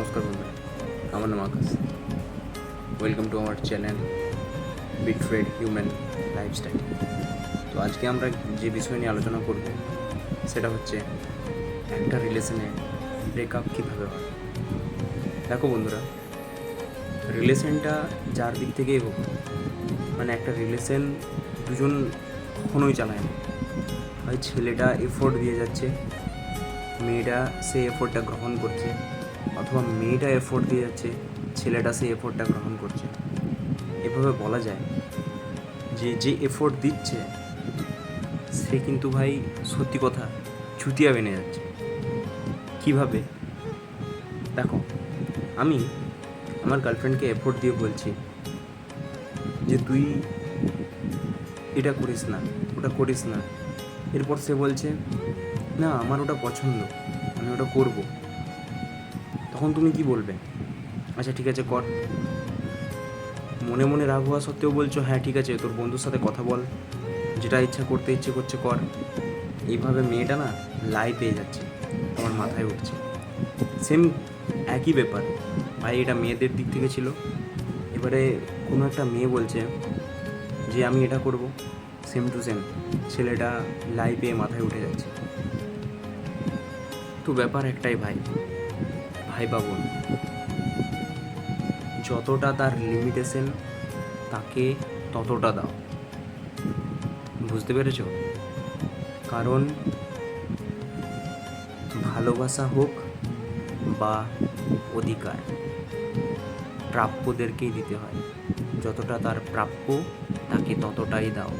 নমস্কার বন্ধুরা, আমার নাম Akash. Welcome to our channel বিট্রেড হিউম্যান লাইফস্টাইল। তো আজকে আমরা যে বিষয় নিয়ে আলোচনা করব সেটা হচ্ছে একটা রিলেশনে ব্রেকআপ কীভাবে হয়। দেখো বন্ধুরা, রিলেশনটা যার দিক থেকেই হোক, মানে একটা রিলেশন দুজন কখনোই চালায় না। হয় ছেলেটা এফোর্ট দিয়ে যাচ্ছে, মেয়েটা সেই এফোর্টটা গ্রহণ করছে, অথবা মেয়েটা এফোর্ট দিয়ে যাচ্ছে, ছেলেটা সেই এফোর্টটা গ্রহণ করছে। এভাবে বলা যায় যে যে এফোর্ট দিচ্ছে সে কিন্তু ভাই সত্যি কথা চুতিয়া বেনে যাচ্ছে। কিভাবে? দেখো, আমি আমার গার্লফ্রেন্ডকে এফোর্ট দিয়ে বলছি যে তুই এটা করিস না, ওটা করিস না। এরপর সে বলছে না আমার ওটা পছন্দ, আমি ওটা করব। তখন তুমি কি বলবে? আচ্ছা ঠিক আছে কর। মনে মনে রাগ হওয়া সত্ত্বেও বলছো হ্যাঁ ঠিক আছে, তোর বন্ধুর সাথে কথা বল, যেটা ইচ্ছা করতে ইচ্ছে করছে কর। এইভাবে মেয়েটা না লাই পেয়ে যাচ্ছে, আমার মাথায় উঠছে। সেম একই ব্যাপার ভাই, এটা মেয়েদের দিক থেকে ছিল। এবারে কোনো একটা মেয়ে বলছে যে আমি এটা করব, সেম টু সেম ছেলেটা লাই পেয়ে মাথায় উঠে যাচ্ছে। তো ব্যাপার একটাই ভাই, ভাই বা বোন, যতটা তার লিমিটেশন তাকে ততটা দাও। বুঝতে পেরেছো? কারণ ভালোবাসা হোক বা অধিকার, প্রাপ্যদেরকেই দিতে হয়। যতটা তার প্রাপ্য তাকে ততটাই দাও।